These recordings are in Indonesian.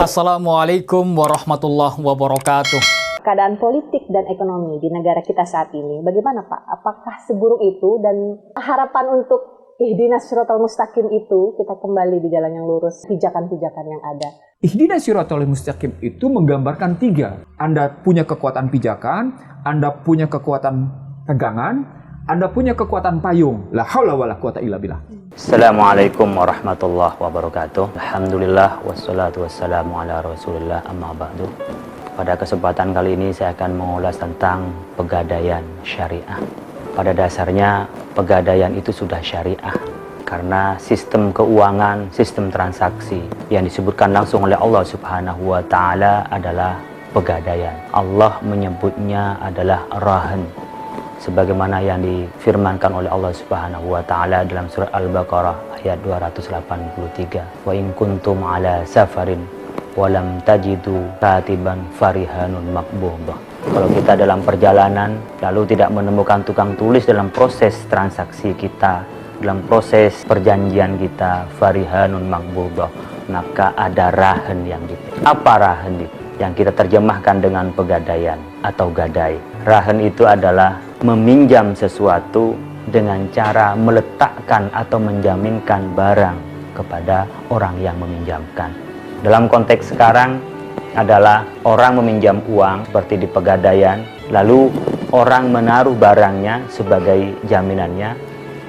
Assalamualaikum warahmatullahi wabarakatuh. Keadaan politik dan ekonomi di negara kita saat ini, bagaimana Pak? Apakah seburuk itu dan harapan untuk ihdinas siratal mustaqim itu kita kembali di jalan yang lurus, pijakan-pijakan yang ada? Ihdinas siratal mustaqim itu menggambarkan tiga. Anda punya kekuatan pijakan, Anda punya kekuatan pegangan, Anda punya kekuatan payung. La haula wala quwata illa billah. Assalamualaikum warahmatullahi wabarakatuh. Alhamdulillah wassalatu wassalamu ala Rasulillah amma ba'du. Pada kesempatan kali ini saya akan mengulas tentang pegadaian syariah. Pada dasarnya pegadaian itu sudah syariah karena sistem keuangan, sistem transaksi yang disebutkan langsung oleh Allah Subhanahu wa taala adalah pegadaian. Allah menyebutnya adalah rahan, sebagaimana yang difirmankan oleh Allah Subhanahu wa taala dalam surat Al-Baqarah ayat 283. Wa in kuntum ala safarin wa lam tajidu katiban farihanun maqbudah. Kalau kita dalam perjalanan lalu tidak menemukan tukang tulis dalam proses transaksi kita, dalam proses perjanjian kita, farihanun maqbudah, maka ada rahan yang dipegang. Apa rahan itu? Yang kita terjemahkan dengan pegadaian atau gadai. Rahan itu adalah meminjam sesuatu dengan cara meletakkan atau menjaminkan barang kepada orang yang meminjamkan. Dalam konteks sekarang adalah orang meminjam uang seperti di pegadaian, lalu orang menaruh barangnya sebagai jaminannya.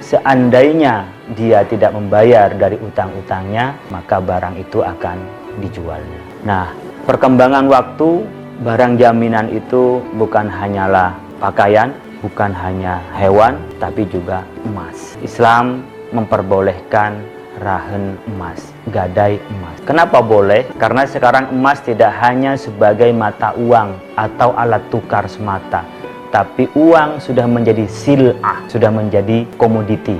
Seandainya dia tidak membayar dari utang-utangnya, maka barang itu akan dijualnya. Nah, perkembangan waktu, barang jaminan itu bukan hanyalah pakaian, bukan hanya hewan, tapi juga emas. Islam memperbolehkan rahan emas, gadai emas. Kenapa boleh? Karena sekarang emas tidak hanya sebagai mata uang atau alat tukar semata, tapi uang sudah menjadi sil'ah, sudah menjadi komoditi.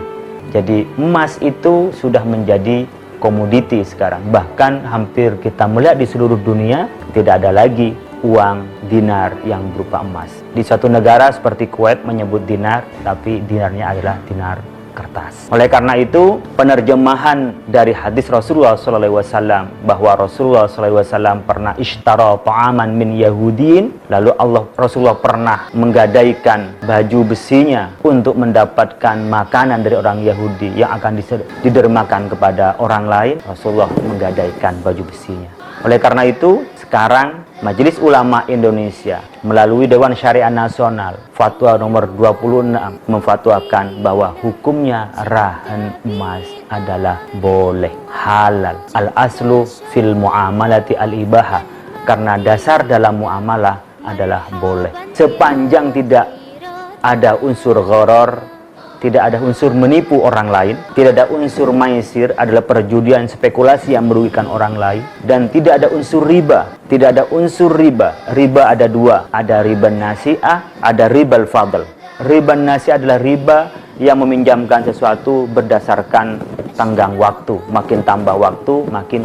Jadi emas itu sudah menjadi komoditi sekarang. Bahkan hampir kita melihat di seluruh dunia tidak ada lagi uang dinar yang berupa emas. Di suatu negara seperti Kuwait menyebut dinar, tapi dinarnya adalah dinar kertas. Oleh karena itu, penerjemahan dari hadis Rasulullah SAW bahwa Rasulullah SAW pernah ishtara ta'aman min Yahudin, lalu Rasulullah pernah menggadaikan baju besinya untuk mendapatkan makanan dari orang Yahudi yang akan didermakan kepada orang lain. Rasulullah menggadaikan baju besinya. Oleh karena itu, sekarang Majelis Ulama Indonesia melalui Dewan Syariah Nasional Fatwa nomor 26 memfatwakan bahwa hukumnya rahan emas adalah boleh, halal. Al-aslu fil muamalati al-ibaha, karena dasar dalam muamalah adalah boleh. Sepanjang tidak ada unsur gharar, tidak ada unsur menipu orang lain, tidak ada unsur maisir, adalah perjudian spekulasi yang merugikan orang lain, dan tidak ada unsur riba. Tidak ada unsur riba. Riba ada dua, ada riba nasi'ah, ada riba al-fadl. Riba nasi'ah adalah riba yang meminjamkan sesuatu berdasarkan tenggang waktu. Makin tambah waktu, makin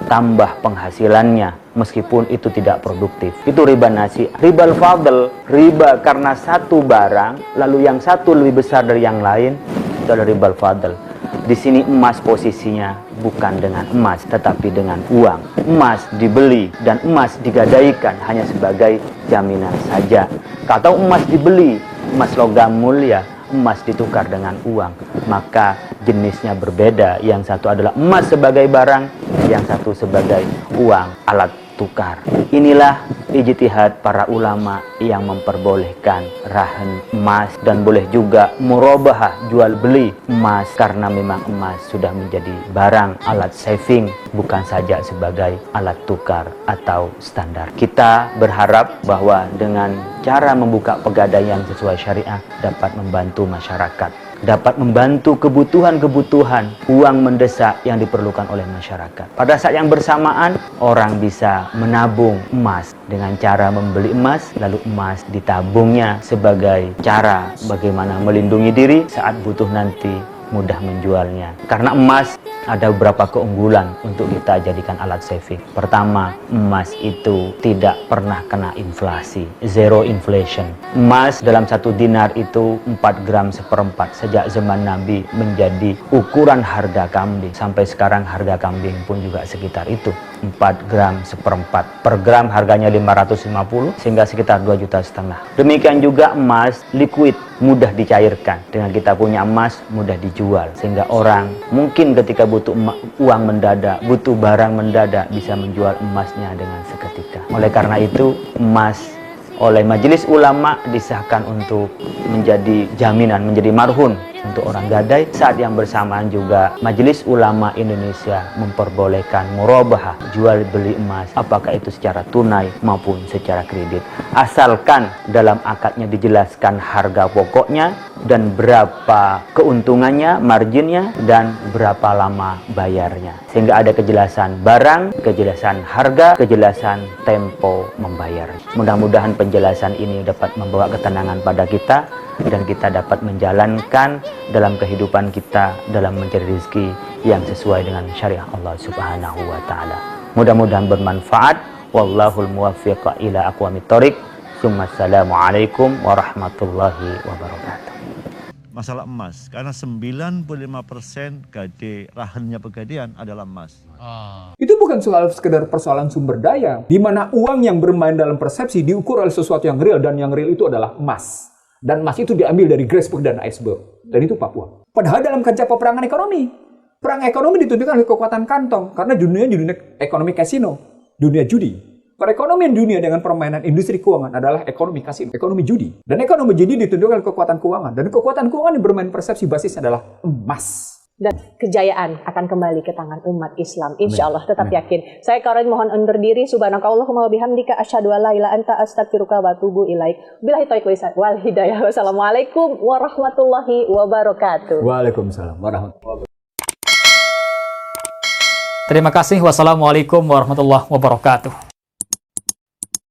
tambah penghasilannya, meskipun itu tidak produktif. Itu riba nasi'ah. Riba al-fadl, riba karena satu barang lalu yang satu lebih besar dari yang lain, itu adalah riba al-fadl. Di sini emas posisinya bukan dengan emas, tetapi dengan uang. Emas dibeli dan emas digadaikan hanya sebagai jaminan saja. Kalau emas dibeli, emas logam mulia, emas ditukar dengan uang, maka jenisnya berbeda. Yang satu adalah emas sebagai barang, yang satu sebagai uang, alat tukar. Inilah ijtihad para ulama yang memperbolehkan rahan emas, dan boleh juga murabahah, jual beli emas, karena memang emas sudah menjadi barang, alat saving, bukan saja sebagai alat tukar atau standar. Kita berharap bahwa dengan cara membuka pegadaian sesuai syariah dapat membantu masyarakat, dapat membantu kebutuhan-kebutuhan uang mendesak yang diperlukan oleh masyarakat. Pada saat yang bersamaan, orang bisa menabung emas dengan cara membeli emas, lalu emas ditabungnya sebagai cara bagaimana melindungi diri saat butuh nanti mudah menjualnya. Karena emas ada beberapa keunggulan untuk kita jadikan alat saving. Pertama, emas itu tidak pernah kena inflasi, zero inflation. Emas dalam 1 dinar itu 4 gram seperempat. Sejak zaman Nabi menjadi ukuran harga kambing. Sampai sekarang harga kambing pun juga sekitar itu. 4 gram seperempat. Per gram harganya 550 sehingga sekitar 2,5 juta. Demikian juga emas liquid, mudah dicairkan. Dengan kita punya emas mudah dijual sehingga orang mungkin ketika butuh uang mendadak, butuh barang mendadak bisa menjual emasnya dengan seketika. Oleh karena itu emas oleh Majelis Ulama disahkan untuk menjadi jaminan, menjadi marhun untuk orang gadai. Saat yang bersamaan juga Majelis Ulama Indonesia memperbolehkan murabahah, jual beli emas, apakah itu secara tunai maupun secara kredit, asalkan dalam akadnya dijelaskan harga pokoknya dan berapa keuntungannya, marginnya, dan berapa lama bayarnya, sehingga ada kejelasan barang, kejelasan harga, kejelasan tempo membayar. Mudah-mudahan penjelasan ini dapat membawa ketenangan pada kita dan kita dapat menjalankan dalam kehidupan kita dalam mencari rezeki yang sesuai dengan syariat Allah Subhanahu wa taala. Mudah-mudahan bermanfaat. Wallahul muwaffiq ila aqwamit thoriq. Assalamualaikum warahmatullahi wabarakatuh. Masalah emas, karena 95% gade rahannya pegadaian adalah emas. Itu bukan sekedar persoalan sumber daya, di mana uang yang bermain dalam persepsi diukur oleh sesuatu yang real, dan yang real itu adalah emas. Dan emas itu diambil dari Grassberg dan Iceberg. Dan itu Papua. Padahal dalam kancah peperangan ekonomi, perang ekonomi ditunjukkan oleh kekuatan kantong. Karena dunia ekonomi kasino, dunia judi. Perekonomian dunia dengan permainan industri keuangan adalah ekonomi kasino, ekonomi judi. Dan ekonomi judi ditunjukkan oleh kekuatan keuangan. Dan kekuatan keuangan yang bermain persepsi basisnya adalah emas. Dan kejayaan akan kembali ke tangan umat Islam. Insya Allah, tetap yakin. Saya Karin mohon undur diri. Subhanakallahumma wa bihamdika asyhadu an la ilaha illa anta astaghfiruka wa atubu ilaik. Billahi taufiq wal hidayah. Wassalamualaikum warahmatullahi wabarakatuh. Waalaikumsalam warahmatullahi wabarakatuh. Terima kasih. Wassalamualaikum warahmatullahi wabarakatuh.